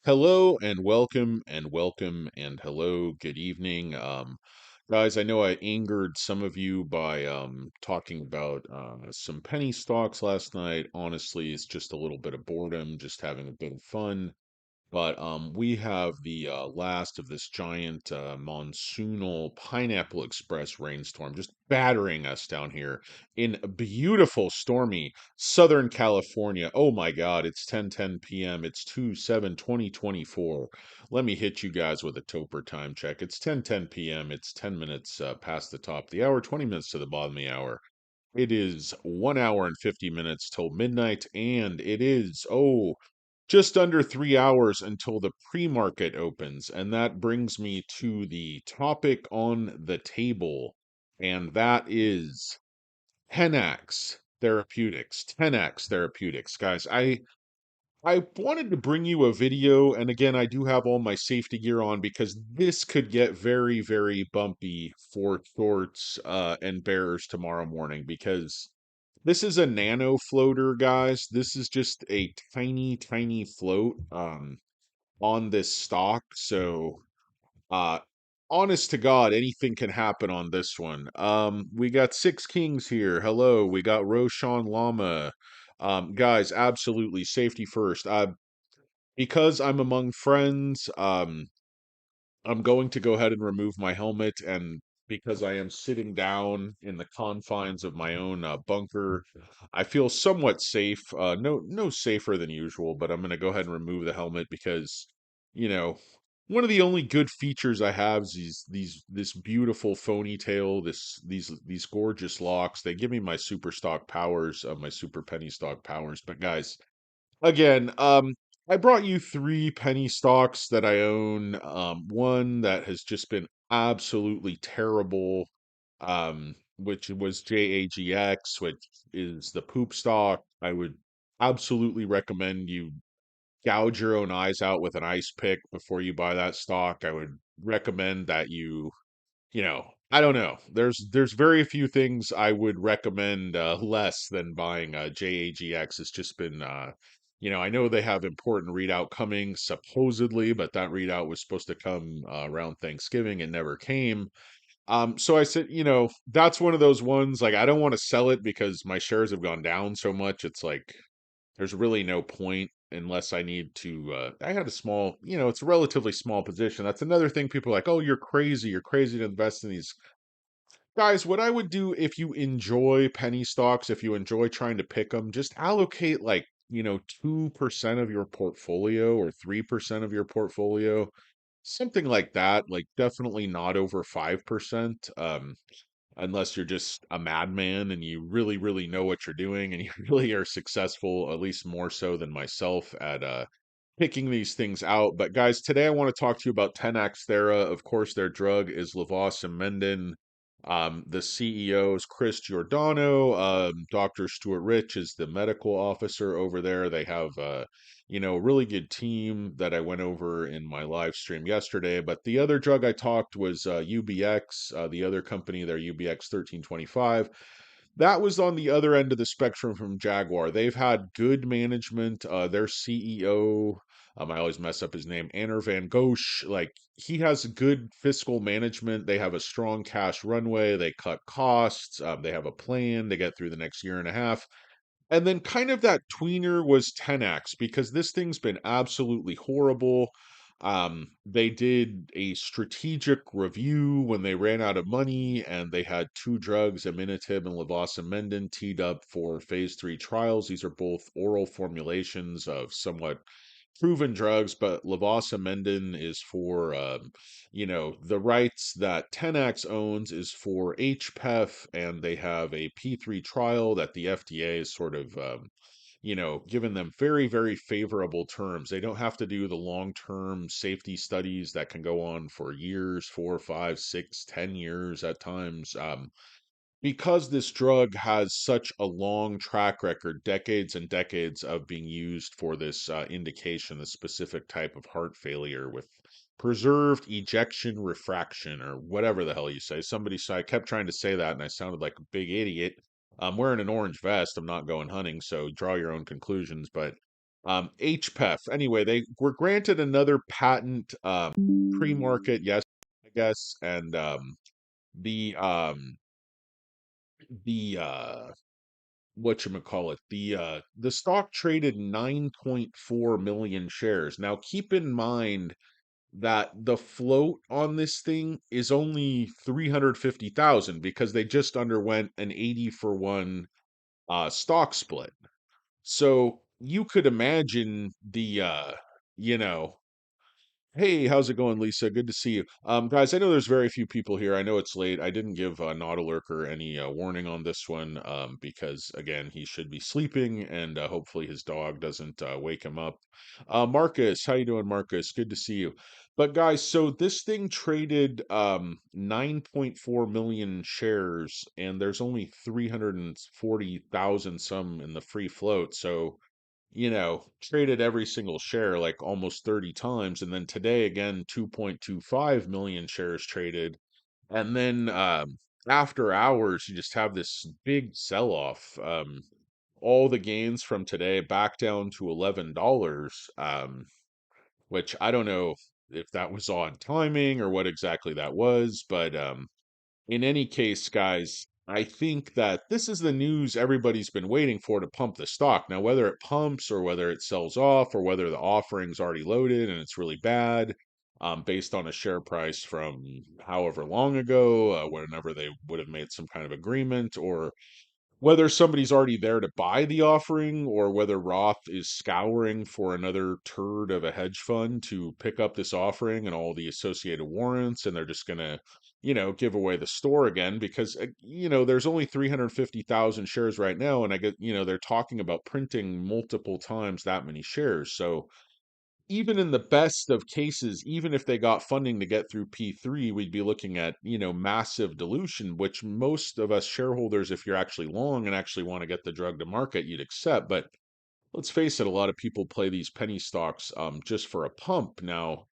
Hello and welcome and welcome and hello, good evening. Guys, I know I angered some of you by talking about some penny stocks last night. Honestly, it's just a little bit of boredom, just having a bit of fun. But we have the last of this giant monsoonal Pineapple Express rainstorm just battering us down here in beautiful, stormy Southern California. Oh my God, it's 10:10 p.m. It's 2/7/2024. Let me hit you guys with a Topper time check. It's 10:10 p.m. It's 10 minutes past the top of the hour, 20 minutes to the bottom of the hour. It is 1 hour and 50 minutes till midnight, and it is, just under 3 hours until the pre-market opens. And that brings me to the topic on the table, and that is Tenax Therapeutics. Tenax Therapeutics. Guys, I wanted to bring you a video, and again, I do have all my safety gear on because this could get very, very bumpy for shorts and bearers tomorrow morning because this is a nano floater, guys. This is just a tiny, tiny float on this stock. So, uh, honest to God, anything can happen on this one. We got Six Kings here. Hello. We got Roshan Lama. Guys, absolutely safety first. Because I'm among friends, I'm going to go ahead and remove my helmet, and because I am sitting down in the confines of my own bunker, I feel somewhat safe. No safer than usual, but I'm going to go ahead and remove the helmet because, you know, one of the only good features I have is this beautiful phony tail, these gorgeous locks. They give me my super stock powers, my super penny stock powers. But guys, again, I brought you three penny stocks that I own. One that has just been absolutely terrible, which was JAGX, which is the poop stock. I would absolutely recommend you gouge your own eyes out with an ice pick before you buy that stock. I would recommend that I don't know. There's very few things I would recommend less than buying JAGX. It's just been I know they have important readout coming supposedly, but that readout was supposed to come around Thanksgiving and never came. So I said, that's one of those ones like I don't want to sell it because my shares have gone down so much. It's like there's really no point unless I need to I had a small, it's a relatively small position. That's another thing people are like, "Oh, you're crazy to invest in these." Guys, what I would do if you enjoy penny stocks, if you enjoy trying to pick them, just allocate like, 2% of your portfolio or 3% of your portfolio, something like that, like definitely not over 5%. Unless you're just a madman and you really, really know what you're doing and you really are successful, at least more so than myself at picking these things out. But guys, today I want to talk to you about Tenax Thera. Of course, their drug is Levosamendan. The CEO is Chris Giordano. Dr. Stuart Rich is the medical officer over there. They have a really good team that I went over in my live stream yesterday. But the other drug I talked was UBX, the other company, their UBX 1325. That was on the other end of the spectrum from Jaguar. They've had good management. Their CEO, I always mess up his name, Anner Van Gogh, like he has good fiscal management. They have a strong cash runway. They cut costs. They have a plan to get through the next year and a half. And then kind of that tweener was 10x because this thing's been absolutely horrible. They did a strategic review when they ran out of money, and they had two drugs, Aminatib and Levosamendan, teed up for phase 3 trials. These are both oral formulations of somewhat proven drugs, but Levosamendan is for, the rights that Tenax owns is for HPEF, and they have a P3 trial that the FDA is sort of, given them very, very favorable terms. They don't have to do the long-term safety studies that can go on for years, 4, 5, 6, 10 years at times. Because this drug has such a long track record, decades and decades of being used for this indication, this specific type of heart failure with preserved ejection refraction, or whatever the hell you say. Somebody said, I kept trying to say that and I sounded like a big idiot. I'm wearing an orange vest. I'm not going hunting, so draw your own conclusions. But HPEF. Anyway, they were granted another patent pre-market, yes, I guess, and the um the whatchamacallit, the stock traded 9.4 million shares. Now keep in mind that the float on this thing is only 350,000 because they just underwent an 80 for 1 stock split. So you could imagine you know, hey, how's it going, Lisa? Good to see you. Guys, I know there's very few people here. I know it's late. I didn't give Not a Lurker any warning on this one because, again, he should be sleeping and hopefully his dog doesn't wake him up. Marcus, how you doing, Marcus? Good to see you. But guys, so this thing traded 9.4 million shares, and there's only 340,000 some in the free float. So traded every single share like almost 30 times. And then today, again, 2.25 million shares traded. And then after hours, you just have this big sell off. All the gains from today back down to $11, which I don't know if that was odd timing or what exactly that was. But in any case, guys, I think that this is the news everybody's been waiting for to pump the stock. Now, whether it pumps or whether it sells off or whether the offering's already loaded and it's really bad, based on a share price from however long ago, whenever they would have made some kind of agreement, or whether somebody's already there to buy the offering or whether Roth is scouring for another turd of a hedge fund to pick up this offering and all the associated warrants, and they're just going to, give away the store again because, there's only 350,000 shares right now. And I get, they're talking about printing multiple times that many shares. So, even in the best of cases, even if they got funding to get through P3, we'd be looking at, massive dilution, which most of us shareholders, if you're actually long and actually want to get the drug to market, you'd accept. But let's face it, a lot of people play these penny stocks just for a pump. Now,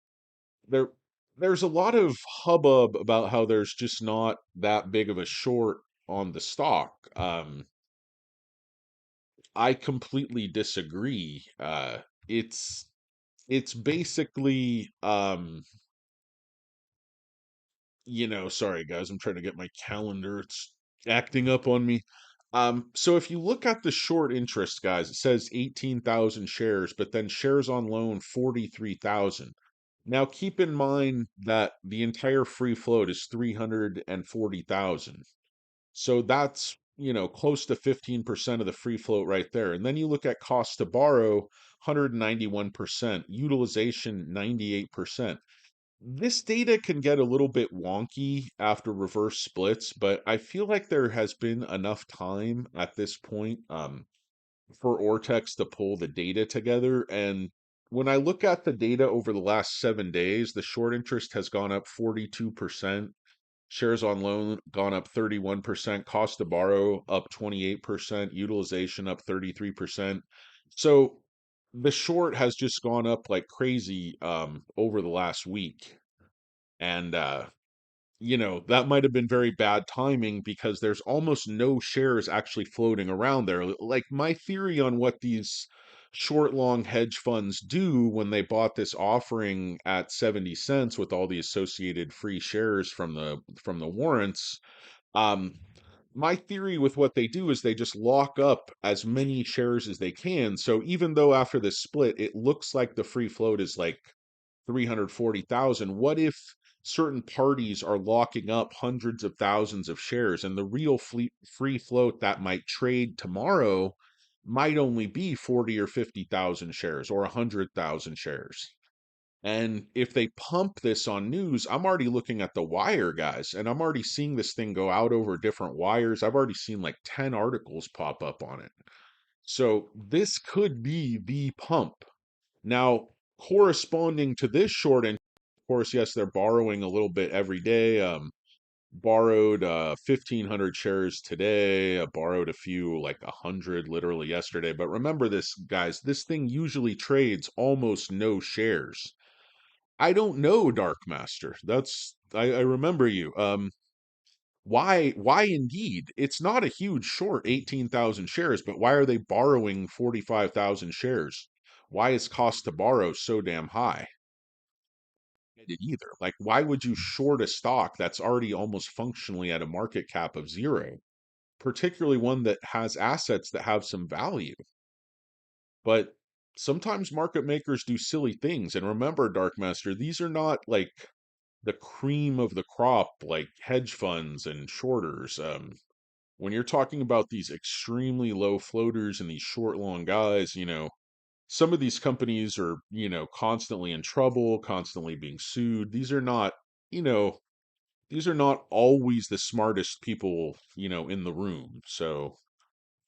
there there's a lot of hubbub about how there's just not that big of a short on the stock. I completely disagree. It's basically sorry guys, I'm trying to get my calendar. It's acting up on me. So if you look at the short interest, guys, it says 18,000 shares, but then shares on loan 43,000. Now keep in mind that the entire free float is 340,000. So that's, close to 15% of the free float right there. And then you look at cost to borrow, 191%, utilization 98%. This data can get a little bit wonky after reverse splits, but I feel like there has been enough time at this point for Ortex to pull the data together. And when I look at the data over the last 7 days, the short interest has gone up 42%, shares on loan gone up 31%, cost to borrow up 28%, utilization up 33%. So the short has just gone up like crazy over the last week. And that might have been very bad timing because there's almost no shares actually floating around there. Like my theory on what these short long hedge funds do when they bought this offering at 70 cents with all the associated free shares from the warrants, um my theory with what they do is they just lock up as many shares as they can. So even though after this split it looks like the free float is like 340,000. What if certain parties are locking up hundreds of thousands of shares and the real free float that might trade tomorrow might only be 40 or 50,000 shares or 100,000 shares? And if they pump this on news, I'm already looking at the wire, guys, and I'm already seeing this thing go out over different wires. I've already seen like 10 articles pop up on it. So this could be the pump. Now, corresponding to this short end, of course, yes, they're borrowing a little bit every day. Borrowed 1,500 shares today. Borrowed a few, like 100, literally yesterday. But remember this, guys. This thing usually trades almost no shares. I don't know, Dark Master. I remember you. Why indeed? It's not a huge short, 18,000 shares, but why are they borrowing 45,000 shares? why is cost to borrow so damn high? Either. Like, why would you short a stock that's already almost functionally at a market cap of zero, particularly one that has assets that have some value? But sometimes market makers do silly things. And remember, Dark Master, these are not like the cream of the crop, like hedge funds and shorters. When you're talking about these extremely low floaters and these short long guys, some of these companies are, constantly in trouble, constantly being sued. You know, these are not always the smartest people, in the room. So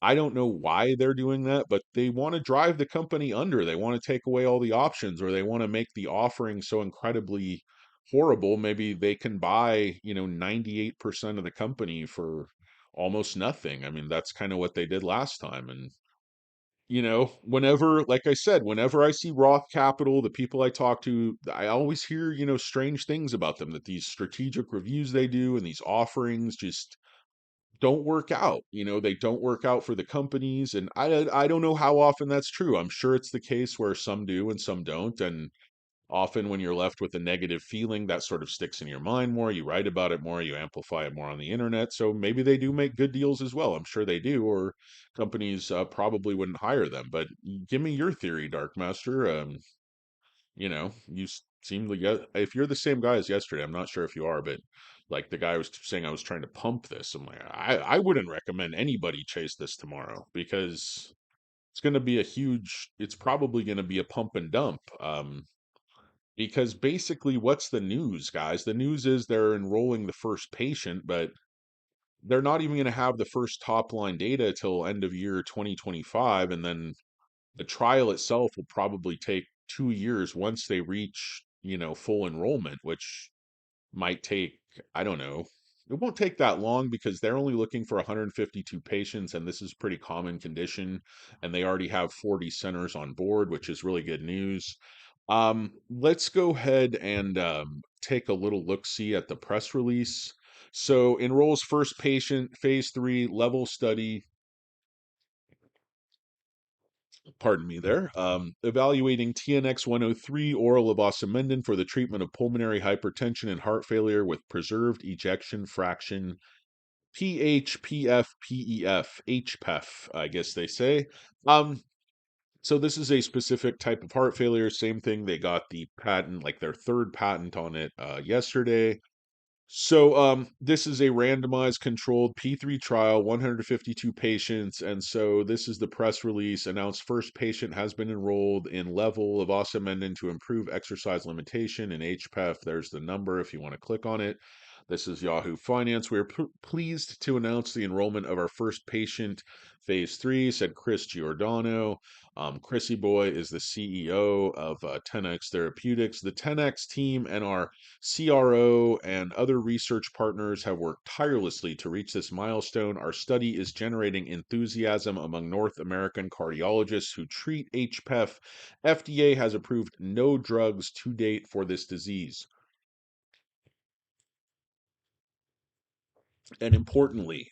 I don't know why they're doing that, but they want to drive the company under. They want to take away all the options, or they want to make the offering so incredibly horrible. Maybe they can buy, 98% of the company for almost nothing. I mean, that's kind of what they did last time. And, whenever, like I said, whenever I see Roth Capital, the people I talk to, I always hear, strange things about them, that these strategic reviews they do and these offerings just don't work out. They don't work out for the companies, and I don't know how often that's true. I'm sure it's the case where some do and some don't, and often when you're left with a negative feeling, that sort of sticks in your mind more. You write about it more, you amplify it more on the internet. So maybe they do make good deals as well. I'm sure they do, or companies probably wouldn't hire them. But give me your theory, Dark Master. Seem like if you're the same guy as yesterday, I'm not sure if you are, but like the guy was saying I was trying to pump this. I'm like, I wouldn't recommend anybody chase this tomorrow because it's probably going to be a pump and dump. Because basically what's the news, guys? The news is they're enrolling the first patient, but they're not even going to have the first top line data till end of year 2025. And then the trial itself will probably take 2 years once they reach, full enrollment, which might take, I don't know. It won't take that long because they're only looking for 152 patients, and this is pretty common condition. And they already have 40 centers on board, which is really good news. Let's go ahead and take a little look see at the press release. So, enrolls first patient, phase 3 level study, pardon me there, evaluating TNX 103 oral levosimendan for the treatment of pulmonary hypertension and heart failure with preserved ejection fraction, PHPF, PEF, HPEF, I guess they say. Um, so this is a specific type of heart failure. Same thing. They got the patent, like their third patent on it yesterday. So, this is a randomized controlled P3 trial, 152 patients. And so this is the press release announced first patient has been enrolled in level of osmendin to improve exercise limitation in HPEF. There's the number if you want to click on it. This is Yahoo Finance. We are pleased to announce the enrollment of our first patient, phase 3, said Chris Giordano. Chrissy Boy is the CEO of Tenax Therapeutics. The Tenax team and our CRO and other research partners have worked tirelessly to reach this milestone. Our study is generating enthusiasm among North American cardiologists who treat HPEF. FDA has approved no drugs to date for this disease. And importantly,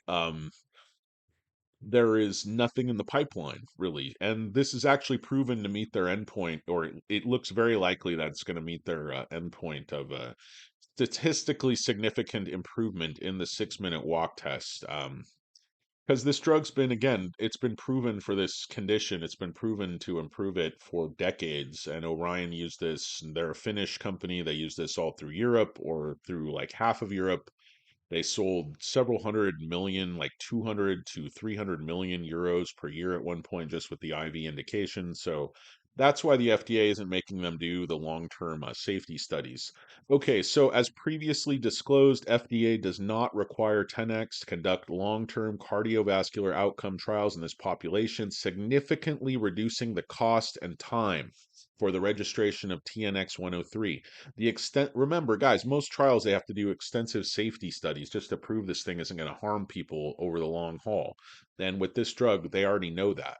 there is nothing in the pipeline really, and this is actually proven to meet their endpoint, or it looks very likely that it's going to meet their endpoint of statistically significant improvement in the 6-minute walk test. Because this drug's been, again, it's been proven for this condition, it's been proven to improve it for decades. And Orion used this, they're a Finnish company, they use this all through Europe or through like half of Europe. They sold several hundred million, like 200 to 300 million euros per year at one point, just with the IV indication. So that's why the FDA isn't making them do the long-term safety studies. Okay, so as previously disclosed, FDA does not require TENX to conduct long-term cardiovascular outcome trials in this population, significantly reducing the cost and time for the registration of TNX 103. The extent, remember, guys, most trials they have to do extensive safety studies just to prove this thing isn't going to harm people over the long haul. And with this drug, they already know that.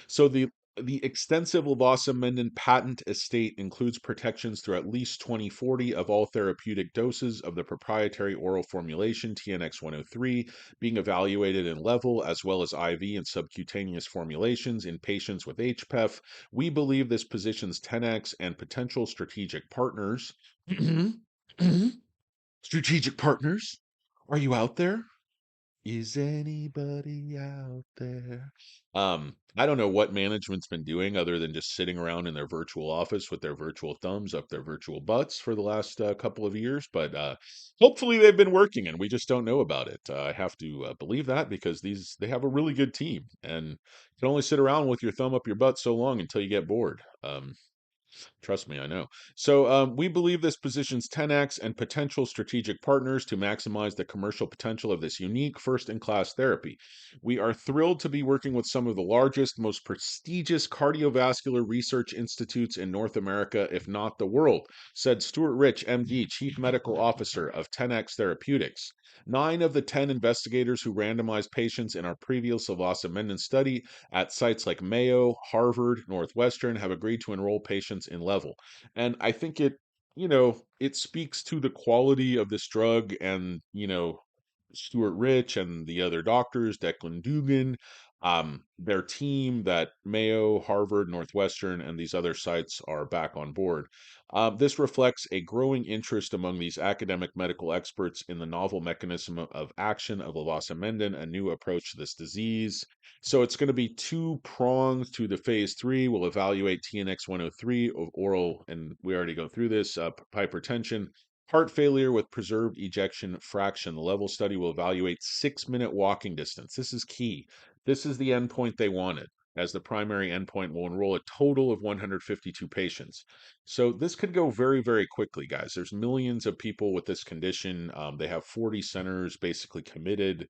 So the The extensive levosimendan patent estate includes protections through at least 2040 of all therapeutic doses of the proprietary oral formulation TNX 103 being evaluated in level as well as IV and subcutaneous formulations in patients with HPEF. We believe this positions Tenax and potential strategic partners. Strategic partners, are you out there? Is anybody out there? I don't know what management's been doing other than just sitting around in their virtual office with their virtual thumbs up their virtual butts for the last couple of years, but hopefully they've been working and we just don't know about it. I have to believe that because they have a really good team, and you can only sit around with your thumb up your butt so long until you get bored. Trust me, I know. So we believe this positions 10x and potential strategic partners to maximize the commercial potential of this unique first-in-class therapy. We are thrilled to be working with some of the largest, most prestigious cardiovascular research institutes in North America, if not the world, said Stuart Rich, MD, Chief Medical Officer of 10x Therapeutics. 9 of the 10 investigators who randomized patients in our previous levosimendan study at sites like Mayo, Harvard, Northwestern have agreed to enroll patients in Level. And I think it speaks to the quality of this drug and, Stuart Rich and the other doctors, Declan Dugan, their team that Mayo, Harvard, Northwestern, and these other sites are back on board. This reflects a growing interest among these academic medical experts in the novel mechanism of action of levosimendan, a new approach to this disease. So it's going to be two prongs to the phase 3. We'll evaluate TNX 103 of oral, and we already go through this, hypertension, heart failure with preserved ejection fraction. The level study will evaluate 6-minute walking distance. This is key. This is the endpoint they wanted. As the primary endpoint, will enroll a total of 152 patients. So this could go very, very quickly, guys. There's millions of people with this condition. They have 40 centers basically committed.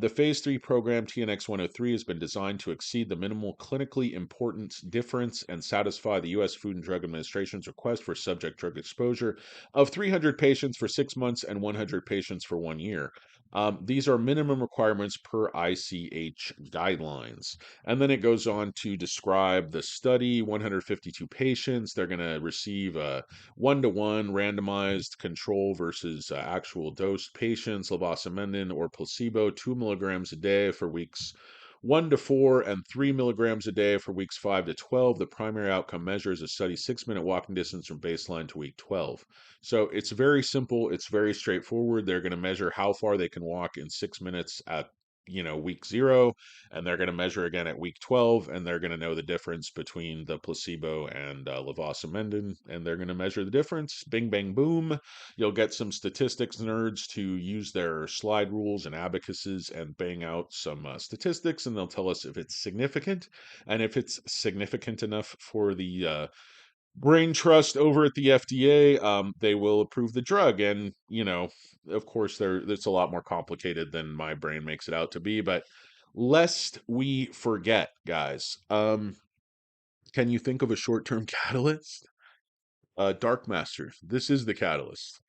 The phase 3 program, TNX 103, has been designed to exceed the minimal clinically important difference and satisfy the U.S. Food and Drug Administration's request for subject drug exposure of 300 patients for 6 months and 100 patients for 1 year. These are minimum requirements per ICH guidelines. And then it goes on to describe the study 152 patients. They're going to receive a 1-to-1 randomized control versus actual dose patients, levosimendan or placebo, 2 milligrams a day for weeks 1 to 4 and 3 milligrams a day for weeks 5 to 12. The primary outcome measure is a study 6-minute walking distance from baseline to week 12. So it's very simple. It's very straightforward. They're going to measure how far they can walk in 6 minutes at week 0, and they're going to measure again at week 12, and they're going to know the difference between the placebo and levosimendan, and they're going to measure the difference. Bing, bang, boom. You'll get some statistics nerds to use their slide rules and abacuses and bang out some statistics, and they'll tell us if it's significant, and if it's significant enough for the brain trust over at the FDA, they will approve the drug. And, of course, it's a lot more complicated than my brain makes it out to be. But lest we forget, guys, can you think of a short-term catalyst? Dark Master. This is the catalyst.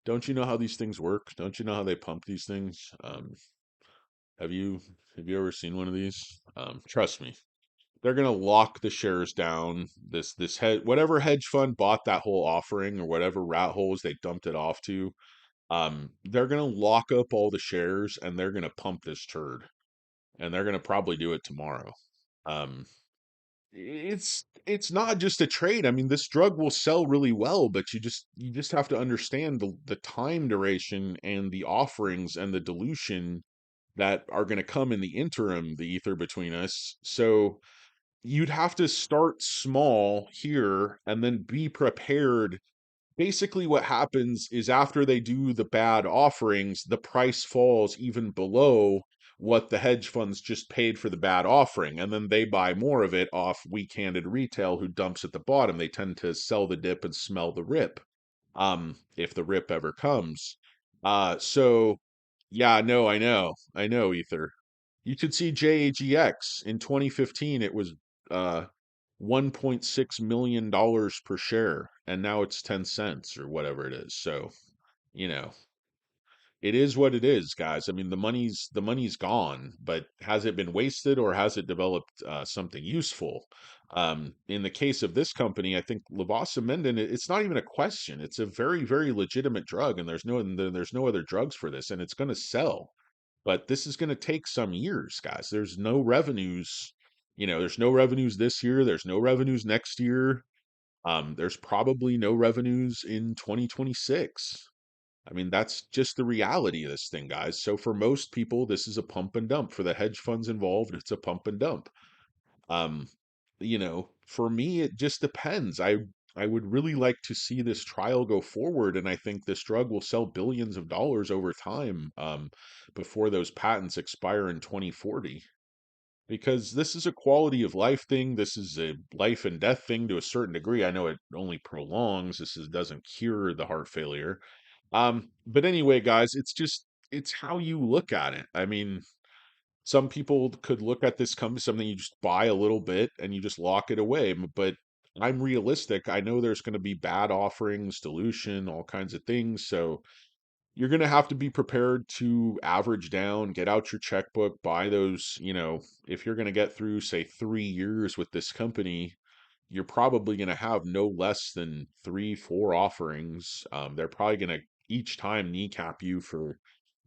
Don't you know how these things work? Don't you know how they pump these things? Have you have you ever seen one of these? Trust me, they're going to lock the shares down. This whatever hedge fund bought that whole offering or whatever rat holes they dumped it off to, they're going to lock up all the shares and they're going to pump this turd, and they're going to probably do it tomorrow. Um, it's not just a trade. I mean, this drug will sell really well, but you just have to understand the time duration and the offerings and the dilution that are going to come in the interim, the ether between us. So you'd have to start small here and then be prepared. Basically, what happens is after they do the bad offerings, the price falls even below what the hedge funds just paid for the bad offering. And then they buy more of it off weak handed retail who dumps at the bottom. They tend to sell the dip and smell the rip, if the rip ever comes. So yeah, no, I know, Ether. You could see JAGX in 2015, it was $1.6 million per share, and now it's 10 cents or whatever it is. So, you know, it is what it is, guys. I mean, the money's gone, but has it been wasted or has it developed something useful? In the case of this company, I think levosimendan, it's not even a question. It's a very, very legitimate drug, and there's no other drugs for this, and it's going to sell. But this is going to take some years, guys. There's no revenues. There's no revenues this year. There's no revenues next year. There's probably no revenues in 2026. I mean, that's just the reality of this thing, guys. So for most people, this is a pump and dump. For the hedge funds involved, it's a pump and dump. Um, for me, it just depends. I would really like to see this trial go forward, and I think this drug will sell billions of dollars over time, before those patents expire in 2040. Because this is a quality of life thing. This is a life and death thing to a certain degree. I know it only prolongs. Doesn't cure the heart failure. But anyway, guys, it's how you look at it. I mean, some people could look at this company, something you just buy a little bit and you just lock it away. But I'm realistic. I know there's going to be bad offerings, dilution, all kinds of things. So you're going to have to be prepared to average down, get out your checkbook, buy those. If you're going to get through, say, 3 years with this company, you're probably going to have no less than three, four offerings. They're probably going to each time kneecap you for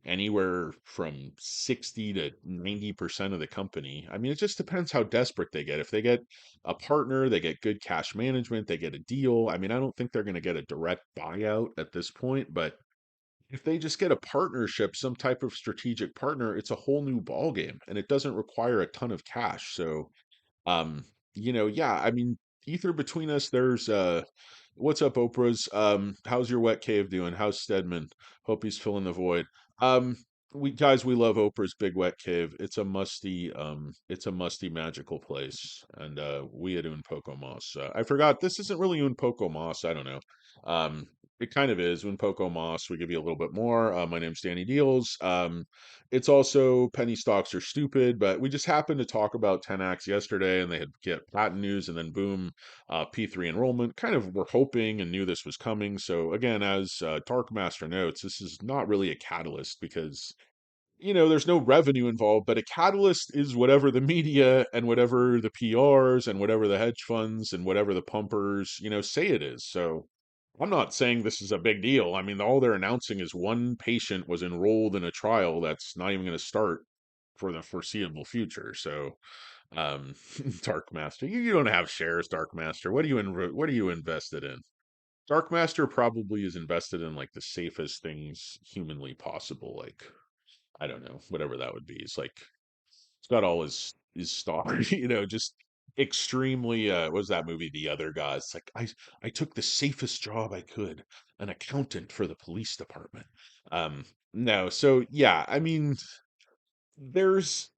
anywhere from 60 to 90% of the company. I mean, it just depends how desperate they get. If they get a partner, they get good cash management, they get a deal. I mean, I don't think they're going to get a direct buyout at this point, but if they just get a partnership, some type of strategic partner, it's a whole new ball game, and it doesn't require a ton of cash. So um, yeah, I mean, ether between us, there's what's up, Oprah's? How's your wet cave doing? How's Stedman? Hope he's filling the void. Um, we love Oprah's big wet cave. It's a musty magical place. And we at Un Poco Mas. I forgot this isn't really Un Poco Mas, I don't know. Um it kind of is. Un Poco Mas, we give you a little bit more. My name's Danny Deals. It's also penny stocks are stupid, but we just happened to talk about Tenax yesterday, and they had get patent news, and then boom, P3 enrollment. Kind of were hoping and knew this was coming. So again, as Dark Master notes, this is not really a catalyst because there's no revenue involved, but a catalyst is whatever the media and whatever the PRs and whatever the hedge funds and whatever the pumpers, say it is. So I'm not saying this is a big deal. I mean, all they're announcing is one patient was enrolled in a trial that's not even going to start for the foreseeable future. So, um, Dark Master, you don't have shares, Dark Master. What are you invested in? Dark Master probably is invested in like the safest things humanly possible, like I don't know, whatever that would be. It's got all his stars, just extremely what was that movie, The Other Guys? It's like I took the safest job I could, an accountant for the police department. No, so yeah, I mean there's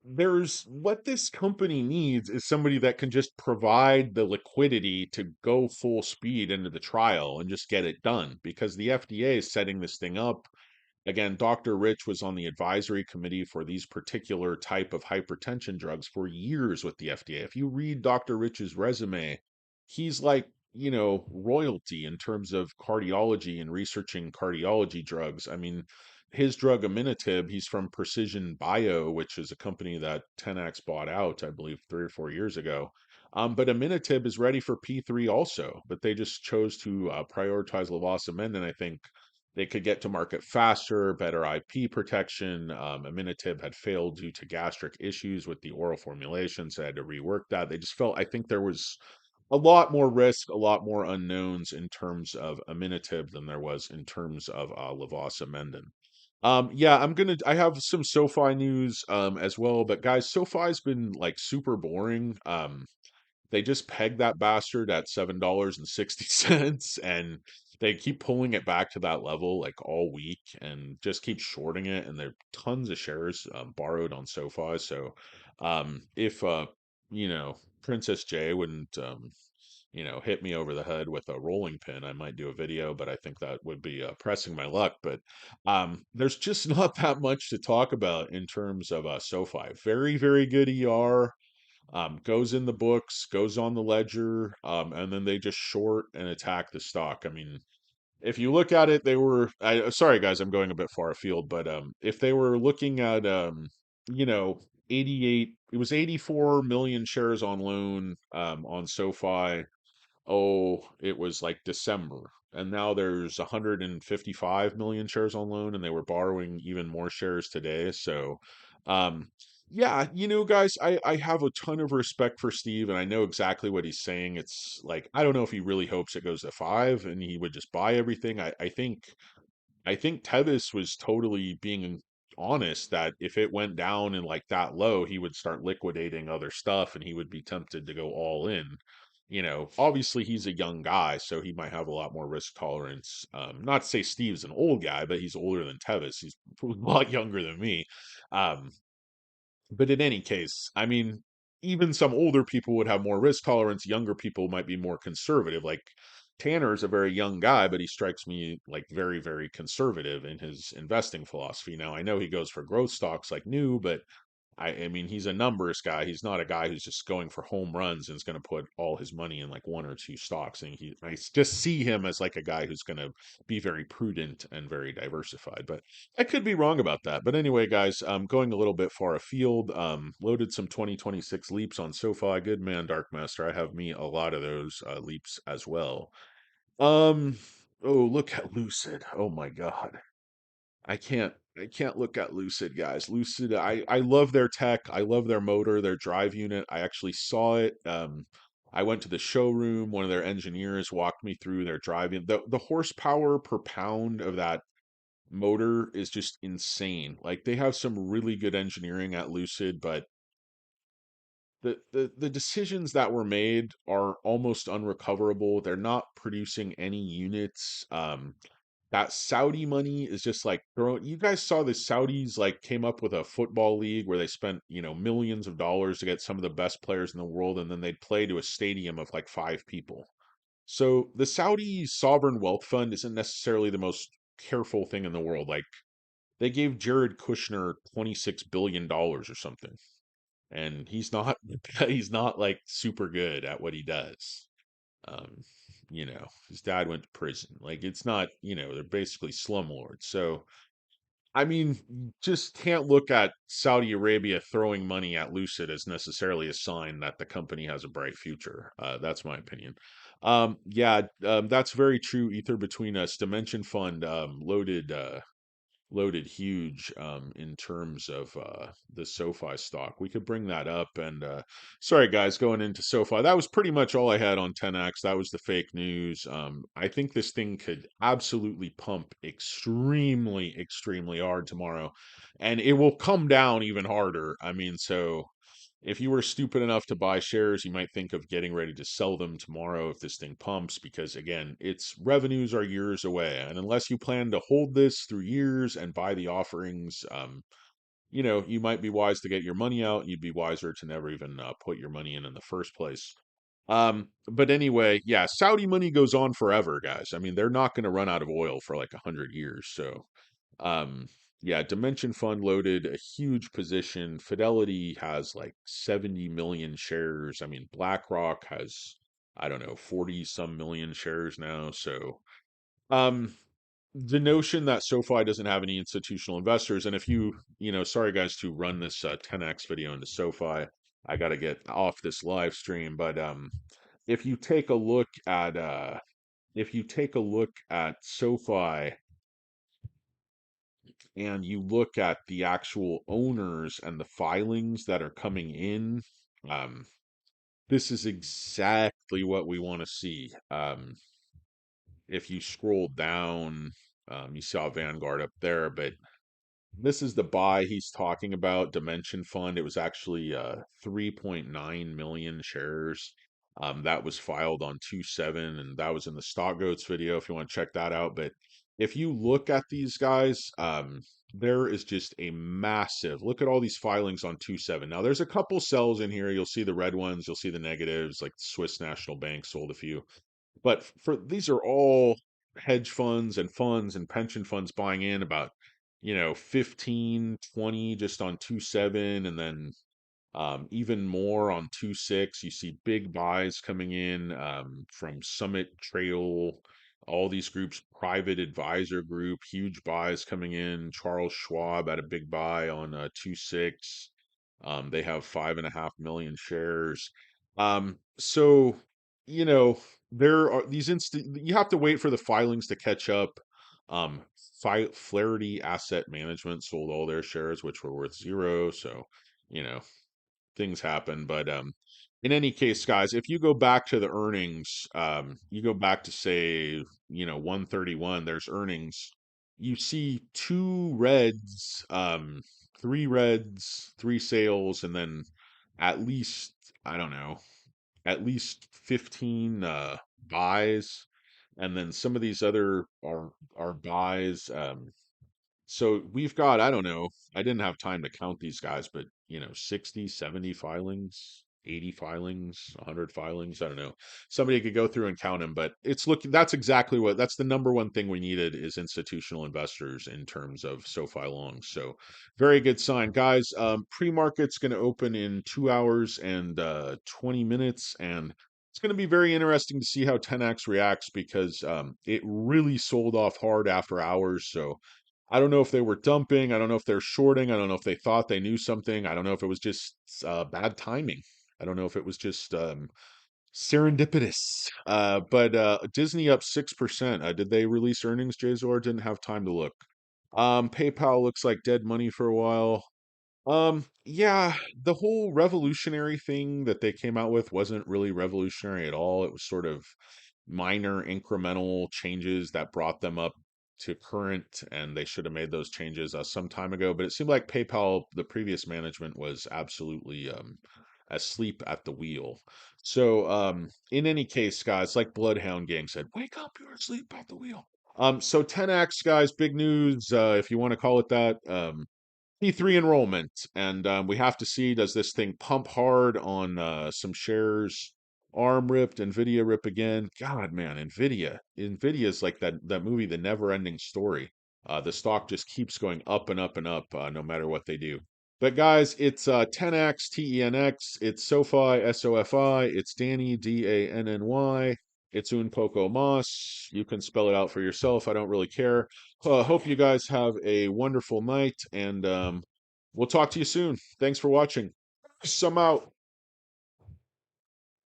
what this company needs is somebody that can just provide the liquidity to go full speed into the trial and just get it done because the FDA is setting this thing up. Again, Dr. Rich was on the advisory committee for these particular type of hypertension drugs for years with the FDA. If you read Dr. Rich's resume, he's like, royalty in terms of cardiology and researching cardiology drugs. I mean, his drug Aminatib, he's from Precision Bio, which is a company that Tenax bought out, I believe, 3 or 4 years ago. But Aminatib is ready for P3 also, but they just chose to prioritize levosimendan, I think, they could get to market faster, better IP protection. Aminatib had failed due to gastric issues with the oral formulations. They had to rework that. They just felt, I think there was a lot more risk, a lot more unknowns in terms of Aminatib than there was in terms of levosimendan. Yeah, I have some SoFi news as well, but guys, SoFi's been like super boring. They just pegged that bastard at $7.60 and they keep pulling it back to that level like all week and just keep shorting it. And there are tons of shares borrowed on SoFi. So if Princess J wouldn't hit me over the head with a rolling pin, I might do a video, but I think that would be pressing my luck. But there's just not that much to talk about in terms of SoFi. Very, very good ER, goes in the books, goes on the ledger, and then they just short and attack the stock. I mean, if you look at it, they were sorry guys, I'm going a bit far afield, but if they were looking at you know 88, it was 84 million shares on loan on SoFi. Oh, it was like December. And now there's 155 million shares on loan, and they were borrowing even more shares today. So, um, yeah, guys, I have a ton of respect for Steve, and I know exactly what he's saying. It's like, I don't know if he really hopes it goes to five and he would just buy everything. I think Tevis was totally being honest that if it went down and like that low, he would start liquidating other stuff and he would be tempted to go all in. Obviously he's a young guy, so he might have a lot more risk tolerance. Not to say Steve's an old guy, but he's older than Tevis. He's a lot younger than me. Um, but in any case, I mean, even some older people would have more risk tolerance. Younger people might be more conservative. Like Tanner's a very young guy, but he strikes me like very, very conservative in his investing philosophy. Now, I know he goes for growth stocks like new, but I mean, he's a numbers guy. He's not a guy who's just going for home runs and is going to put all his money in like one or two stocks. And I just see him as like a guy who's going to be very prudent and very diversified. But I could be wrong about that. But anyway, guys, going a little bit far afield. Loaded some 2026 leaps on SoFi. Good man, Dark Master. I have me a lot of those leaps as well. Um. Oh, look at Lucid. Oh my God. I can't look at Lucid, guys. Lucid, I love their tech. I love their motor, their drive unit. I actually saw it. I went to the showroom. One of their engineers walked me through their drive unit. The horsepower per pound of that motor is just insane. Like they have some really good engineering at Lucid, but the decisions that were made are almost unrecoverable. They're not producing any units. That Saudi money is just like throwing. You guys saw the Saudis like came up with a football league where they spent, millions of dollars to get some of the best players in the world, and then they'd play to a stadium of like five people. So the Saudi sovereign wealth fund isn't necessarily the most careful thing in the world. Like they gave Jared Kushner $26 billion or something, and he's not he's not like super good at what he does. Um, his dad went to prison. Like it's not, they're basically slumlords. So I mean, just can't look at Saudi Arabia throwing money at Lucid as necessarily a sign that the company has a bright future. That's my opinion. Yeah, that's very true. Ether between us. Dimension Fund loaded huge in terms of the SoFi stock. We could bring that up. And sorry, guys, going into SoFi, that was pretty much all I had on 10x. That was the fake news. I think this thing could absolutely pump extremely, extremely hard tomorrow, and it will come down even harder. I mean, so if you were stupid enough to buy shares, you might think of getting ready to sell them tomorrow if this thing pumps, because again, its revenues are years away. And unless you plan to hold this through years and buy the offerings, you might be wise to get your money out. You'd be wiser to never even put your money in the first place. But anyway, yeah, Saudi money goes on forever, guys. I mean, they're not going to run out of oil for like 100 years. So um, yeah, Dimension Fund loaded a huge position. Fidelity has like 70 million shares. I mean, BlackRock has, I don't know, 40 some million shares now. So, um, the notion that SoFi doesn't have any institutional investors, and if sorry guys to run this 10x video into SoFi, I got to get off this live stream, but if you take a look at SoFi and you look at the actual owners and the filings that are coming in, um, this is exactly what we want to see. If you scroll down, you saw Vanguard up there, but this is the buy he's talking about, Dimension Fund. It was actually 3.9 million shares. That was filed on 2/7, and that was in the Stock Goats video if you want to check that out. But if you look at these guys, there is just a massive look at all these filings on 2/7. Now there's a couple sells in here. You'll see the red ones, you'll see the negatives, like Swiss National Bank sold a few. But for these are all hedge funds and pension funds buying in about 15, 20 just on 2/7, and then even more on 2/6. You see big buys coming in from Summit Trail. All these groups, private advisor group, huge buys coming in. Charles Schwab had a big buy on 2.6. They have 5.5 million shares. So you know there are these you have to wait for the filings to catch up. Um, Flaherty Asset Management sold all their shares, which were worth zero. So you know things happen. But in any case, guys, if you go back to the earnings, you go back to say, 131, there's earnings. You see two reds, three reds, three sales, and then at least, I don't know, at least 15 buys. And then some of these other are buys. So we've got, I don't know, I didn't have time to count these guys, but 60, 70 filings, 80 filings, 100 filings, I don't know. Somebody could go through and count them, but that's exactly that's the number one thing we needed is institutional investors in terms of SoFi longs. So very good sign. Guys, pre-market's going to open in 2 hours and 20 minutes, and it's going to be very interesting to see how Tenax reacts because it really sold off hard after hours. So I don't know if they were dumping. I don't know if they're shorting. I don't know if they thought they knew something. I don't know if it was just bad timing. I don't know if it was just serendipitous. But Disney up 6%. Did they release earnings, Jazor? Didn't have time to look. PayPal looks like dead money for a while. Yeah, the whole revolutionary thing that they came out with wasn't really revolutionary at all. It was sort of minor incremental changes that brought them up to current, and they should have made those changes some time ago. But it seemed like PayPal, the previous management, was absolutely asleep at the wheel. So, in any case, guys, like Bloodhound Gang said, wake up, you're asleep at the wheel. So 10x, guys, big news, if you want to call it that. P3 enrollment, and we have to see, does this thing pump hard on some shares? ARM ripped, Nvidia rip again. God, man, Nvidia is like that movie, The Never Ending Story. The stock just keeps going up and up and up, no matter what they do. But guys, it's 10x, TENX, it's SoFi, SOFI, it's Danny, DANNY, it's Un Poco Mas. You can spell it out for yourself. I don't really care. Hope you guys have a wonderful night, and we'll talk to you soon. Thanks for watching. Some out.